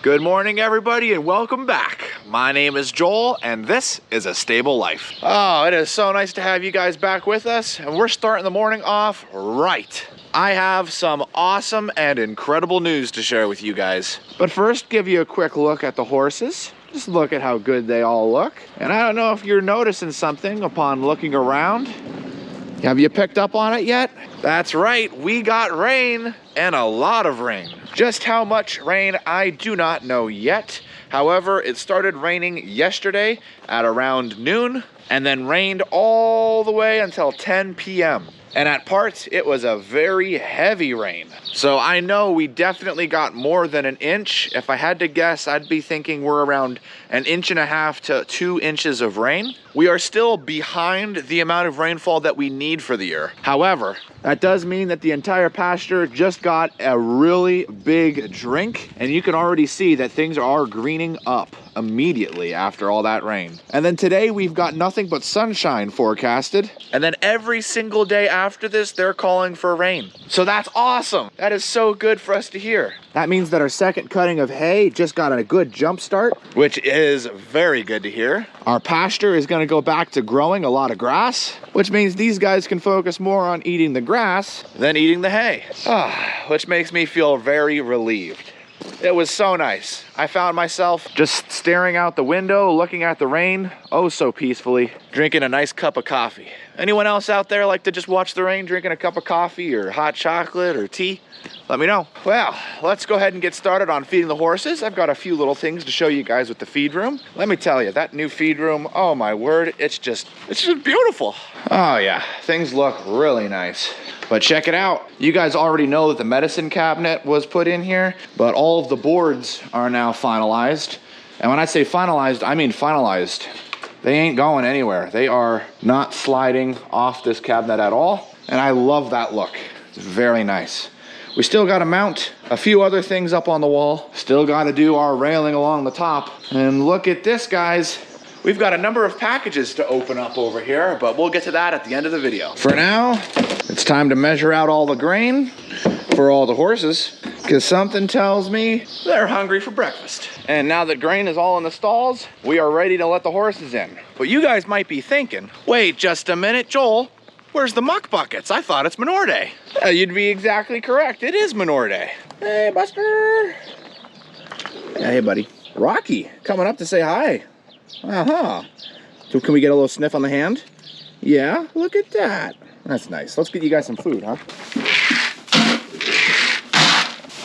Good morning, everybody, and welcome back. My name is Joel, and this is A Stable Life. Oh, it is so nice to have you guys back with us, and we're starting the morning off right. I have some awesome and incredible news to share with you guys. But first, give you a quick look at the horses. Just look at how good they all look. And I don't know if you're noticing something upon looking around. Have you picked up on it yet? That's right, we got rain, and a lot of rain. Just how much rain, I do not know yet. However, it started raining yesterday at around noon, and then rained all the way until 10 p.m. And at parts, it was a very heavy rain. So I know we definitely got more than an inch. If I had to guess, I'd be thinking we're around 1.5 to 2 inches of rain. We are still behind the amount of rainfall that we need for the year. However, that does mean that the entire pasture just got a really big drink, and you can already see that things are greening up immediately after all that rain. And then today we've got nothing but sunshine forecasted. And then every single day after this, they're calling for rain. So that's awesome. That is so good for us to hear. That means that our second cutting of hay just got a good jump start, which is very good to hear. Our pasture is going to go back to growing a lot of grass, which means these guys can focus more on eating the grass than eating the hay. Which makes me feel very relieved. It was so nice. I found myself just staring out the window, looking at the rain, oh so peacefully, drinking a nice cup of coffee. Anyone else out there like to just watch the rain, drinking a cup of coffee or hot chocolate or tea? Let me know. Well, let's go ahead and get started on feeding the horses. I've got a few little things to show you guys with the feed room. Let me tell you, that new feed room, oh my word, it's just beautiful. Oh yeah, things look really nice. But check it out. You guys already know that the medicine cabinet was put in here, but all of the boards are now finalized. And when I say finalized, I mean finalized. They ain't going anywhere. They are not sliding off this cabinet at all. And I love that look. It's very nice. We still got to mount a few other things up on the wall. Still got to do our railing along the top. And look at this, guys. We've got a number of packages to open up over here, but we'll get to that at the end of the video. For now, it's time to measure out all the grain for all the horses, because something tells me they're hungry for breakfast. And now that grain is all in the stalls, we are ready to let the horses in. But you guys might be thinking, wait just a minute, Joel, where's the muck buckets? I thought it's Menorah Day. You'd be exactly correct. It is Menorah Day. Hey, Buster. Yeah, hey, buddy. Rocky, coming up to say hi. So can we get a little sniff on the hand? Yeah, look at that. That's nice. Let's get you guys some food, huh?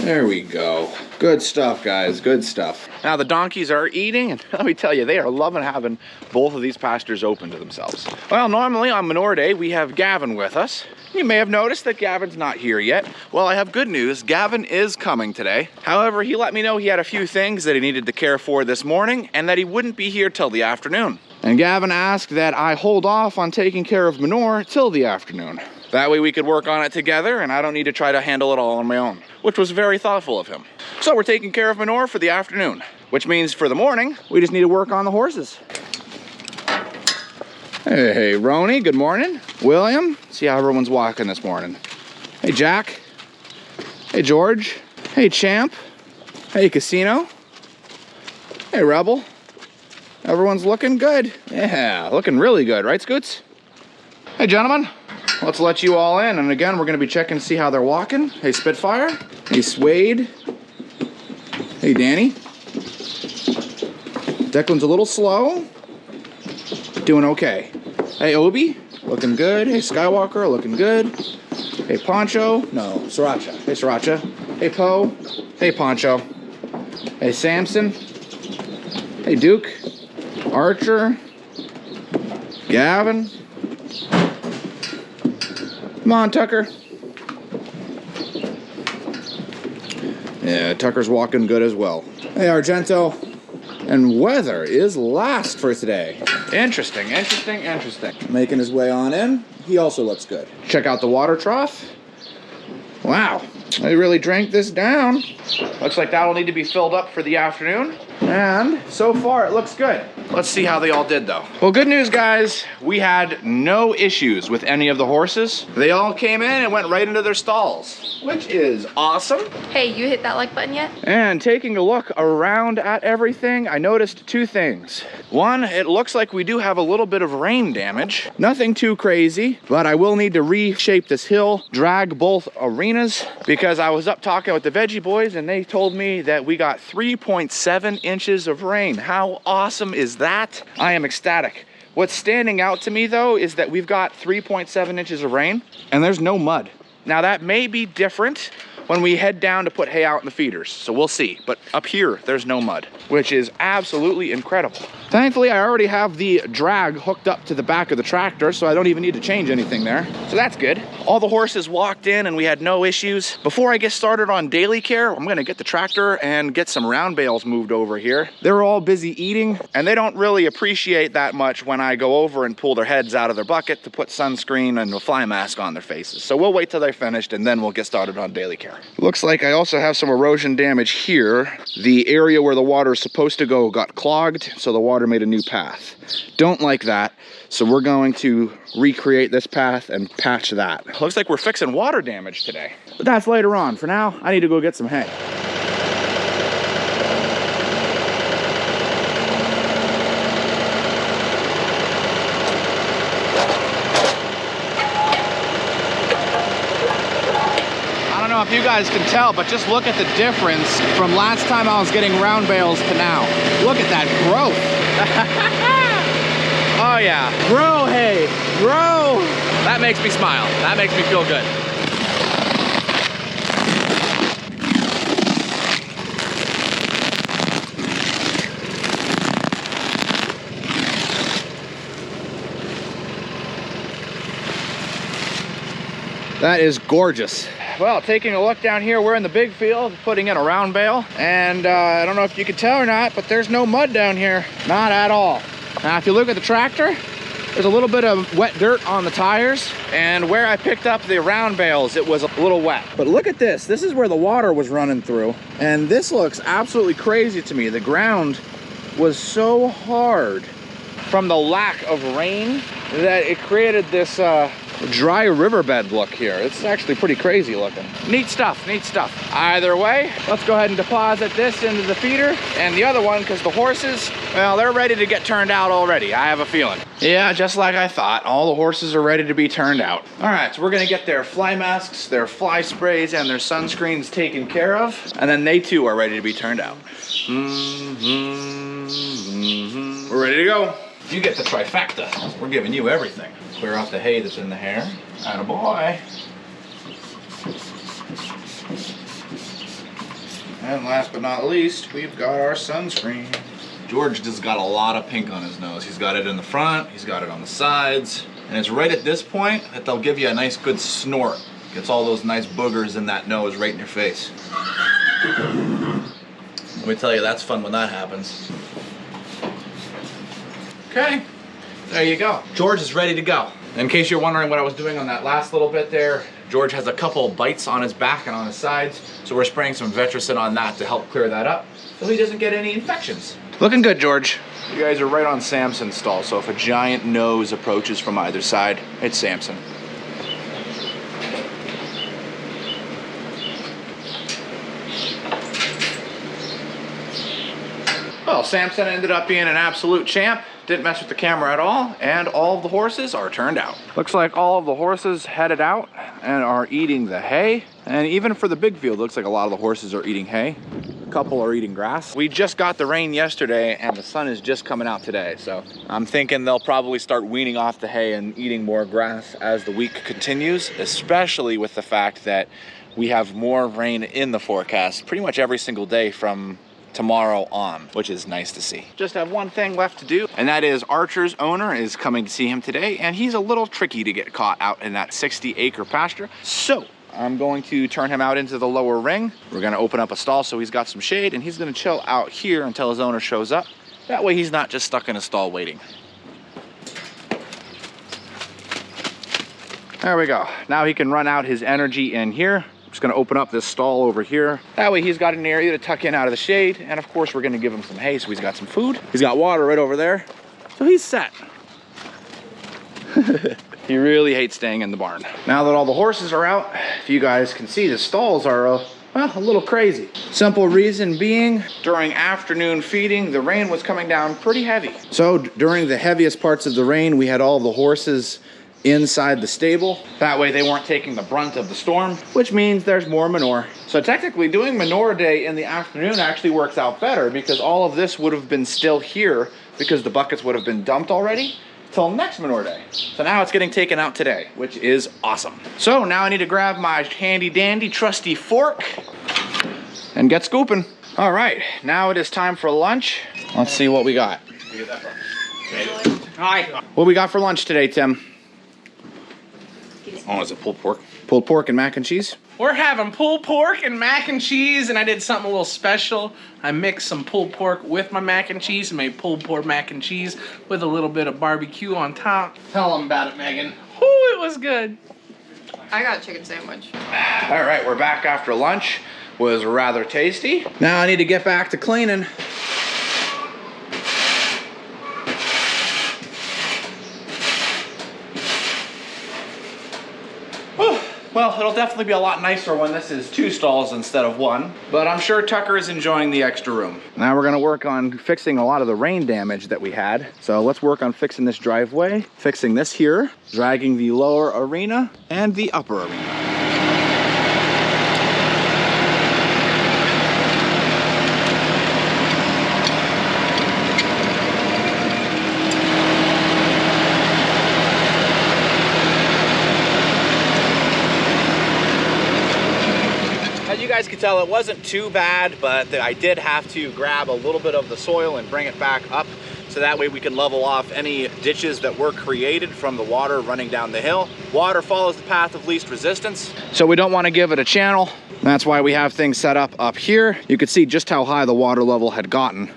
There we go. Good stuff, guys. Good stuff. Now the donkeys are eating, and let me tell you, they are loving having both of these pastures open to themselves. Well, normally on Menorah Day, we have Gavin with us. You may have noticed that Gavin's not here yet. Well, I have good news. Gavin is coming today. However, he let me know he had a few things that he needed to care for this morning and that he wouldn't be here till the afternoon. And Gavin asked that I hold off on taking care of Menorah till the afternoon. That way we could work on it together and I don't need to try to handle it all on my own, which was very thoughtful of him. So we're taking care of Menorah for the afternoon, which means for the morning, we just need to work on the horses. Hey, Roni, good morning. William, see how everyone's walking this morning. Hey, Jack. Hey, George. Hey, Champ. Hey, Casino. Hey, Rebel. Everyone's looking good. Yeah, looking really good, right, Scoots? Hey, gentlemen. Let's let you all in. And again, we're going to be checking to see how they're walking. Hey, Spitfire. Hey, Suede. Hey, Danny. Declan's a little slow. Doing okay. Hey, Obi. Looking good. Hey, Skywalker. Looking good. Hey, Poncho. No, Sriracha. Hey, Sriracha. Hey, Poe. Hey, Poncho. Hey, Samson. Hey, Duke. Archer. Gavin. Come on, Tucker. Yeah, Tucker's walking good as well. Hey, Argento. And weather is last for today. Interesting. Making his way on in. He also looks good. Check out the water trough. Wow, They really drank this down. Looks like that'll need to be filled up for the afternoon. And so far it looks good. Let's see how they all did though. Well, good news guys, we had no issues with any of the horses. They all came in and went right into their stalls, which is awesome. Hey, you hit that like button yet? And taking a look around at everything, I noticed two things. One, it looks like we do have a little bit of rain damage. Nothing too crazy, but I will need to reshape this hill, drag both arenas, because I was up talking with the veggie boys and they told me that we got 3.7 inches of rain. How awesome is that? I am ecstatic. What's standing out to me though is that we've got 3.7 inches of rain and there's no mud. Now that may be different when we head down to put hay out in the feeders, so we'll see. But up here, there's no mud, which is absolutely incredible. Thankfully, I already have the drag hooked up to the back of the tractor, so I don't even need to change anything there. So that's good. All the horses walked in and we had no issues. Before I get started on daily care, I'm gonna get the tractor and get some round bales moved over here. They're all busy eating, and they don't really appreciate that much when I go over and pull their heads out of their bucket to put sunscreen and a fly mask on their faces. So we'll wait till they're finished and then we'll get started on daily care. Looks like I also have some erosion damage here. The area where the water is supposed to go got clogged, so the water made a new path. Don't like that, so we're going to recreate this path and patch that. Looks like we're fixing water damage today, but that's later on. For now, I need to go get some hay. If you guys can tell, but just look at the difference from last time I was getting round bales to now. Look at that growth. Oh yeah, grow hay, grow. That makes me smile. That makes me feel good. That is gorgeous. Well, taking a look down here, we're in the big field, putting in a round bale. And I don't know if you can tell or not, but there's no mud down here. Not at all. Now, if you look at the tractor, there's a little bit of wet dirt on the tires. And where I picked up the round bales, it was a little wet. But look at this. This is where the water was running through. And this looks absolutely crazy to me. The ground was so hard from the lack of rain that it created this dry riverbed look here. It's actually pretty crazy looking. Neat stuff, neat stuff. Either way, let's go ahead and deposit this into the feeder and the other one, because the horses, well, they're ready to get turned out already. I have a feeling. Yeah, just like I thought, all the horses are ready to be turned out. All right, so we're gonna get their fly masks, their fly sprays, and their sunscreens taken care of, and then they too are ready to be turned out. We're ready to go. You get the trifecta. We're giving you everything. Clear off the hay that's in the hair. Attaboy. And last but not least, we've got our sunscreen. George just got a lot of pink on his nose. He's got it in the front, he's got it on the sides, and it's right at this point that they'll give you a nice good snort. Gets all those nice boogers in that nose right in your face. Let me tell you, that's fun when that happens. Okay, there you go. George is ready to go. In case you're wondering what I was doing on that last little bit there, George has a couple bites on his back and on his sides, so we're spraying some Vetricin on that to help clear that up so he doesn't get any infections. Looking good, George. You guys are right on Samson's stall, so if a giant nose approaches from either side, it's Samson. Well, Samson ended up being an absolute champ. Didn't mess with the camera at all, and all of the horses are turned out. Looks like all of the horses headed out and are eating the hay. And even for the big field, looks like a lot of the horses are eating hay. A couple are eating grass. We just got the rain yesterday and the sun is just coming out today. So I'm thinking they'll probably start weaning off the hay and eating more grass as the week continues, especially with the fact that we have more rain in the forecast pretty much every single day from tomorrow on, which is nice to see. Just have one thing left to do, and that is Archer's owner is coming to see him today, and he's a little tricky to get caught out in that 60-acre pasture. So I'm going to turn him out into the lower ring. We're gonna open up a stall so he's got some shade, and he's gonna chill out here until his owner shows up. That way he's not just stuck in a stall waiting. There we go. Now he can run out his energy in here. Just gonna open up this stall over here. That way he's got an area to tuck in out of the shade. And of course we're gonna give him some hay so he's got some food. He's got water right over there. So he's set. He really hates staying in the barn. Now that all the horses are out, if you guys can see, the stalls are well, a little crazy. Simple reason being, during afternoon feeding, the rain was coming down pretty heavy. So during the heaviest parts of the rain, we had all the horses inside the stable. That way they weren't taking the brunt of the storm, which means there's more manure. So technically doing Menorah day in the afternoon actually works out better because all of this would have been still here because the buckets would have been dumped already till next Menorah day. So now it's getting taken out today, which is awesome. So now I need to grab my handy dandy trusty fork and get scooping. All right, now it is time for lunch. Let's see what we got. Hi. What we got for lunch today, Tim? Oh, is it pulled pork? Pulled pork and mac and cheese? We're having pulled pork and mac and cheese, and I did something a little special. I mixed some pulled pork with my mac and cheese and made pulled pork mac and cheese with a little bit of barbecue on top. Tell them about it, Megan. Ooh, it was good. I got a chicken sandwich. All right, we're back after lunch. Was rather tasty. Now I need to get back to cleaning. Well, it'll definitely be a lot nicer when this is 2 stalls instead of 1, but I'm sure Tucker is enjoying the extra room. Now we're gonna work on fixing a lot of the rain damage that we had. So let's work on fixing this driveway, fixing this here, dragging the lower arena and the upper arena. You guys could tell it wasn't too bad, but I did have to grab a little bit of the soil and bring it back up so that way we can level off any ditches that were created from the water running down the hill. Water follows the path of least resistance, so we don't want to give it a channel. That's why we have things set up here. You could see just how high the water level had gotten,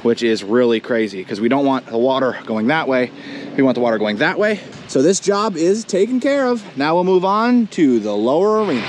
which is really crazy because we don't want the water going that way. We want the water going that way. So this job is taken care of. Now we'll move on to the lower arena.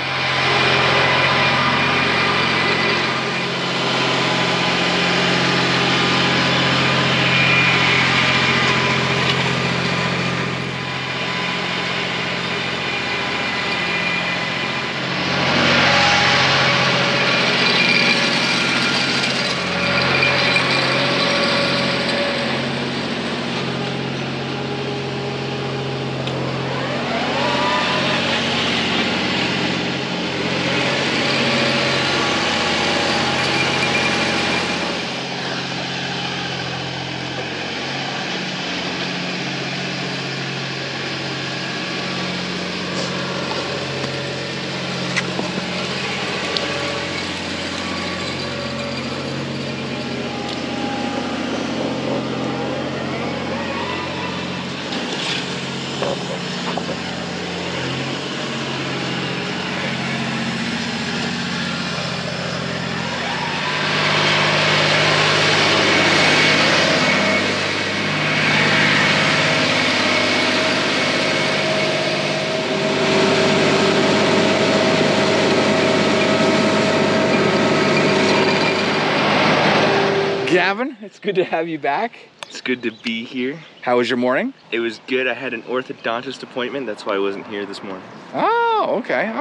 Gavin, it's good to have you back. It's good to be here. How was your morning? It was good. I had an orthodontist appointment. That's why I wasn't here this morning. Oh, okay.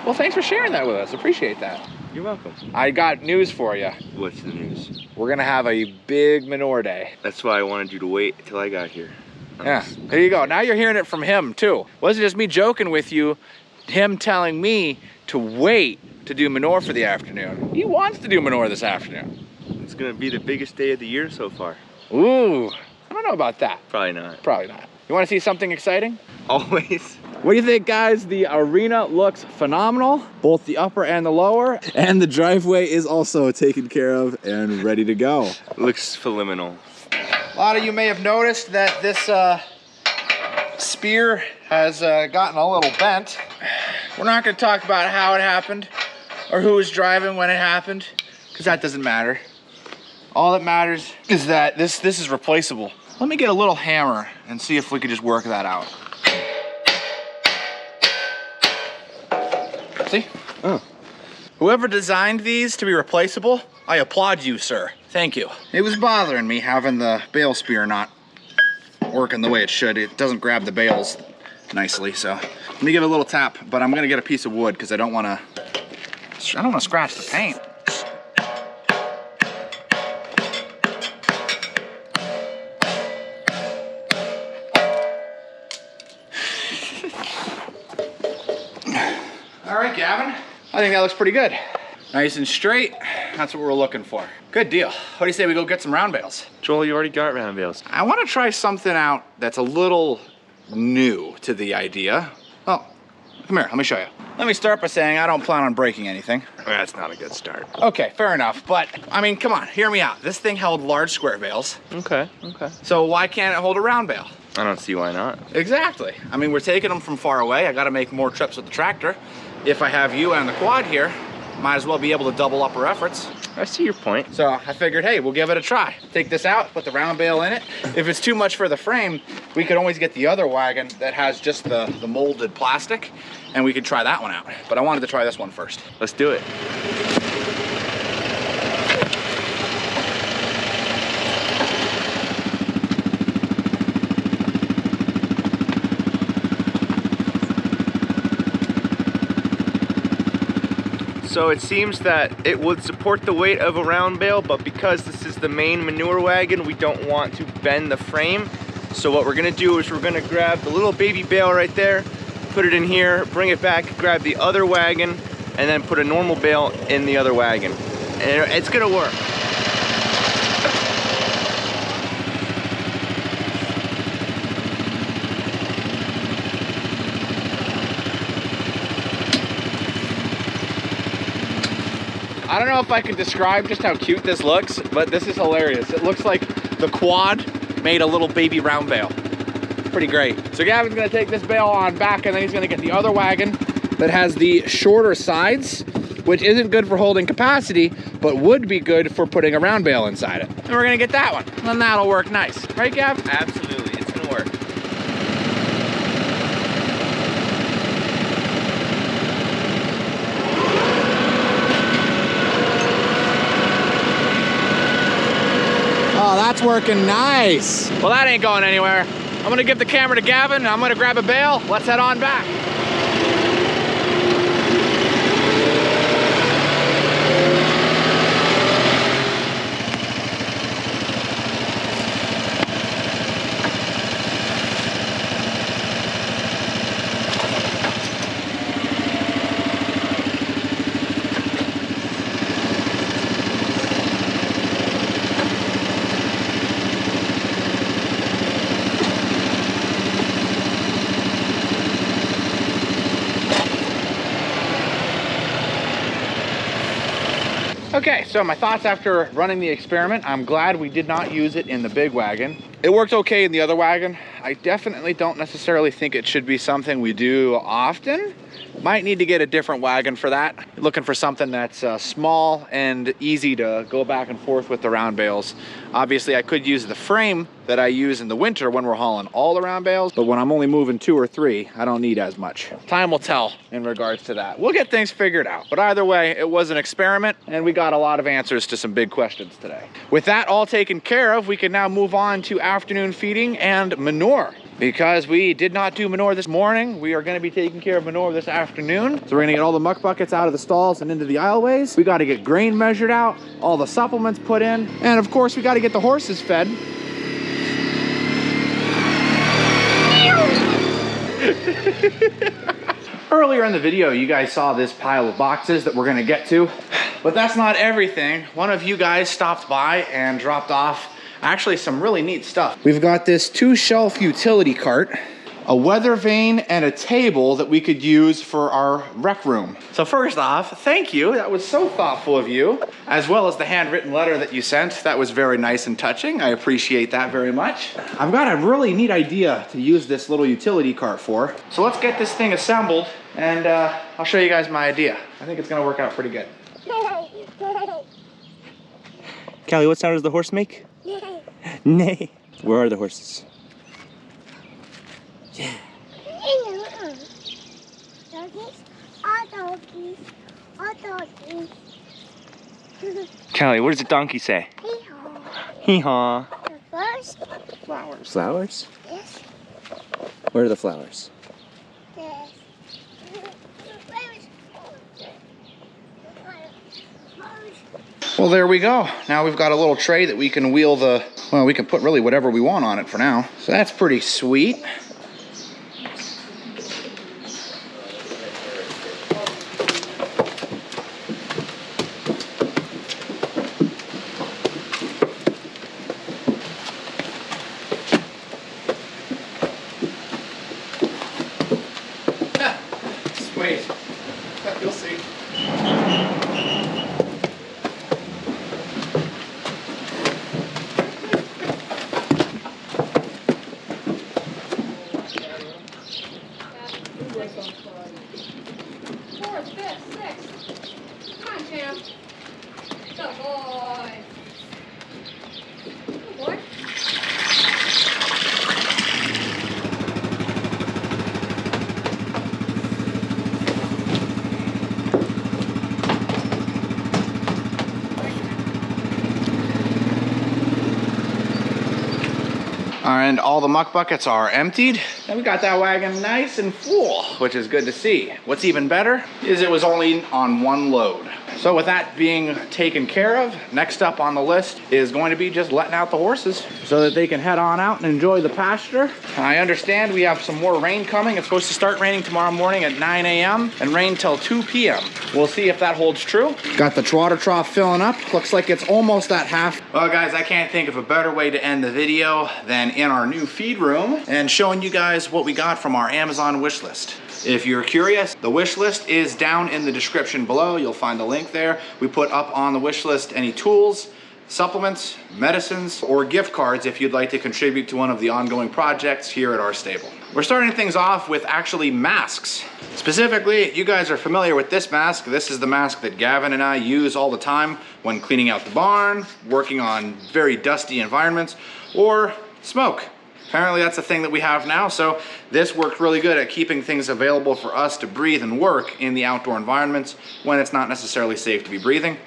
Well, thanks for sharing that with us. Appreciate that. You're welcome. I got news for you. What's the news? We're gonna have a big Menorah day. That's why I wanted you to wait till I got here. Yeah, there you go. Now you're hearing it from him too. Wasn't just me joking with you, him telling me to wait to do Menorah for the afternoon. He wants to do Menorah this afternoon. It's gonna be the biggest day of the year so far. Ooh, I don't know about that. Probably not. Probably not. You wanna see something exciting? Always. What do you think, guys? The arena looks phenomenal, both the upper and the lower, and the driveway is also taken care of and ready to go. Looks phenomenal. A lot of you may have noticed that this spear has gotten a little bent. We're not gonna talk about how it happened or who was driving when it happened, because that doesn't matter. All that matters is that this is replaceable. Let me get a little hammer and see if we could just work that out. guilty. Oh. Whoever designed these to be replaceable, I applaud you, sir. Thank you. It was bothering me having the bale spear not working the way it should. It doesn't grab the bales nicely, so let me give it a little tap, but I'm gonna get a piece of wood because I don't wanna scratch the paint. All right, Gavin. I think that looks pretty good. Nice and straight. That's what we're looking for. Good deal. What do you say we go get some round bales? Joel, you already got round bales. I want to try something out that's a little new to the idea. Oh, come here, let me show you. Let me start by saying I don't plan on breaking anything. That's not a good start. Okay, fair enough, but I mean, come on, hear me out. This thing held large square bales. Okay. So why can't it hold a round bale? I don't see why not. Exactly. I mean, we're taking them from far away. I got to make more trips with the tractor. If I have you and the quad here, might as well be able to double up our efforts. I see your point. So I figured, hey, we'll give it a try. Take this out, put the round bale in it. If it's too much for the frame, we could always get the other wagon that has just the molded plastic, and we could try that one out. But I wanted to try this one first. Let's do it. So it seems that it would support the weight of a round bale, but because this is the main manure wagon, we don't want to bend the frame. So what we're gonna do is we're gonna grab the little baby bale right there, put it in here, bring it back, grab the other wagon, and then put a normal bale in the other wagon. And it's gonna work. I don't know if I can describe just how cute this looks, but this is hilarious. It looks like the quad made a little baby round bale. Pretty great. So Gavin's gonna take this bale on back, and then he's gonna get the other wagon that has the shorter sides, which isn't good for holding capacity, but would be good for putting a round bale inside it. And we're gonna get that one, and then that'll work nice. Right, Gav? Absolutely, it's gonna work. Oh, that's working nice. Well, that ain't going anywhere. I'm gonna give the camera to Gavin, and I'm gonna grab a bale. Let's head on back. Okay, so my thoughts after running the experiment. I'm glad we did not use it in the big wagon. It worked okay in the other wagon. I definitely don't necessarily think it should be something we do often. Might need to get a different wagon for that. Looking for something that's small and easy to go back and forth with the round bales. Obviously, I could use the frame that I use in the winter when we're hauling all the round bales, but when I'm only moving 2 or 3, I don't need as much. Time will tell in regards to that. We'll get things figured out, but either way, it was an experiment, and we got a lot of answers to some big questions today. With that all taken care of, we can now move on to afternoon feeding and manure. Because we did not do manure this morning, we are going to be taking care of manure this afternoon. So we're going to get all the muck buckets out of the stalls and into the aisleways. We got to get grain measured out, all the supplements put in, and of course we got to get the horses fed. Earlier in the video, you guys saw this pile of boxes that we're going to get to, but that's not everything. One of you guys stopped by and dropped off actually some really neat stuff. We've got this 2-shelf utility cart, a weather vane, and a table that we could use for our rec room. So first off, thank you. That was so thoughtful of you, as well as the handwritten letter that you sent. That was very nice and touching. I appreciate that very much. I've got a really neat idea to use this little utility cart for. So let's get this thing assembled, and I'll show you guys my idea. I think it's gonna work out pretty good. Callie, what sound does the horse make? Nay. Where are the horses? Yeah. Callie, what does a donkey say? Hee-haw. First, Flowers. Flowers? yes, Where are the flowers? yes. Well, there we go. Now we've got a little tray that we can wheel well, we can put really whatever we want on it for now. So that's pretty sweet. Sweet. You'll see. Fourth, fifth, sixth. Come on, champ. Good boy. Good boy. And all the muck buckets are emptied. And we got that wagon nice and full, which is good to see. What's even better is it was only on one load. So with that being taken care of, next up on the list is going to be just letting out the horses so that they can head on out and enjoy the pasture. I understand we have some more rain coming. It's supposed to start raining tomorrow morning at 9 a.m. and rain till 2 p.m. We'll see if that holds true. Got the trotter trough filling up. Looks like it's almost at half. Well, guys, I can't think of a better way to end the video than in our new feed room and showing you guys what we got from our Amazon wish list. If you're curious, the wish list is down in the description below. You'll find a link there. We put up on the wish list any tools, supplements, medicines, or gift cards if you'd like to contribute to one of the ongoing projects here at our stable. We're starting things off with actually masks. Specifically, you guys are familiar with this mask. This is the mask that Gavin and I use all the time when cleaning out the barn, working on very dusty environments, or smoke. Apparently that's a thing that we have now, so this worked really good at keeping things available for us to breathe and work in the outdoor environments when it's not necessarily safe to be breathing.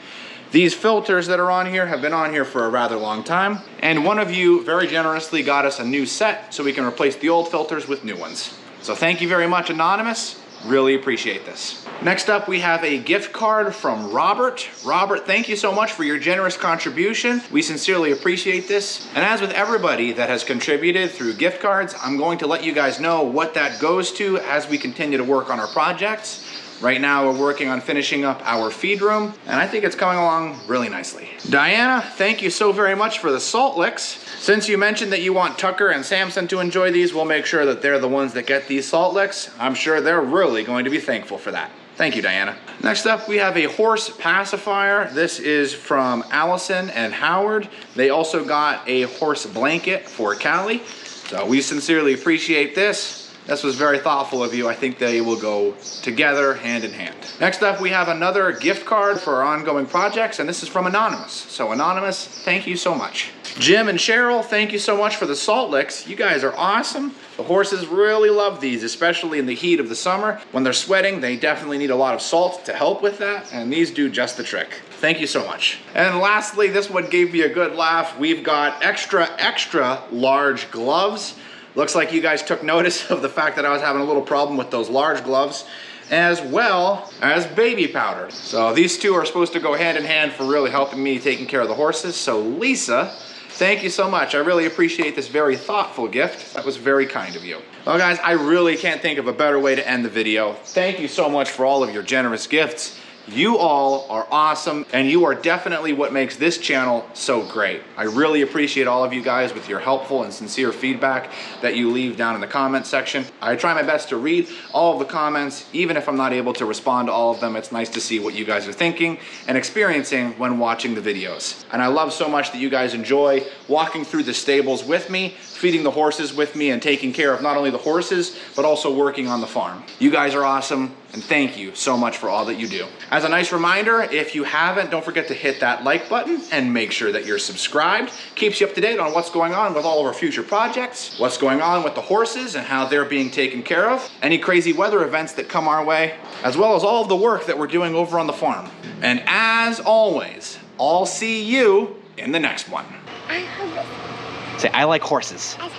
These filters that are on here have been on here for a rather long time, and one of you very generously got us a new set so we can replace the old filters with new ones. So thank you very much, Anonymous. Really appreciate this. Next up, we have a gift card from Robert. Robert, thank you so much for your generous contribution. We sincerely appreciate this. And as with everybody that has contributed through gift cards, I'm going to let you guys know what that goes to as we continue to work on our projects. Right now, we're working on finishing up our feed room, and I think it's coming along really nicely. Diana, thank you so very much for the salt licks. Since you mentioned that you want Tucker and Samson to enjoy these, we'll make sure that they're the ones that get these salt licks. I'm sure they're really going to be thankful for that. Thank you, Diana. Next up, we have a horse pacifier. This is from Allison and Howard. They also got a horse blanket for Callie. So we sincerely appreciate this. This was very thoughtful of you. I think they will go together hand in hand. Next up, we have another gift card for our ongoing projects, and this is from Anonymous. So Anonymous, thank you so much. Jim and Cheryl, thank you so much for the salt licks. You guys are awesome. The horses really love these, especially in the heat of the summer. When they're sweating, they definitely need a lot of salt to help with that, and these do just the trick. Thank you so much. And lastly, this one gave me a good laugh. We've got extra, extra large gloves. Looks like you guys took notice of the fact that I was having a little problem with those large gloves, as well as baby powder. So these two are supposed to go hand in hand for really helping me taking care of the horses. So Lisa, thank you so much. I really appreciate this very thoughtful gift. That was very kind of you. Well, guys, I really can't think of a better way to end the video. Thank you so much for all of your generous gifts. You all are awesome, and you are definitely what makes this channel so great. I really appreciate all of you guys with your helpful and sincere feedback that you leave down in the comment section. I try my best to read all of the comments, even if I'm not able to respond to all of them. It's nice to see what you guys are thinking and experiencing when watching the videos. And I love so much that you guys enjoy walking through the stables with me, feeding the horses with me, and taking care of not only the horses, but also working on the farm. You guys are awesome, And thank you so much for all that you do. As a nice reminder, if you haven't, don't forget to hit that like button and make sure that you're subscribed. Keeps you up to date on what's going on with all of our future projects, what's going on with the horses and how they're being taken care of, any crazy weather events that come our way, as well as all of the work that we're doing over on the farm. And as always, I'll see you in the next one. I have Say, I like horses. a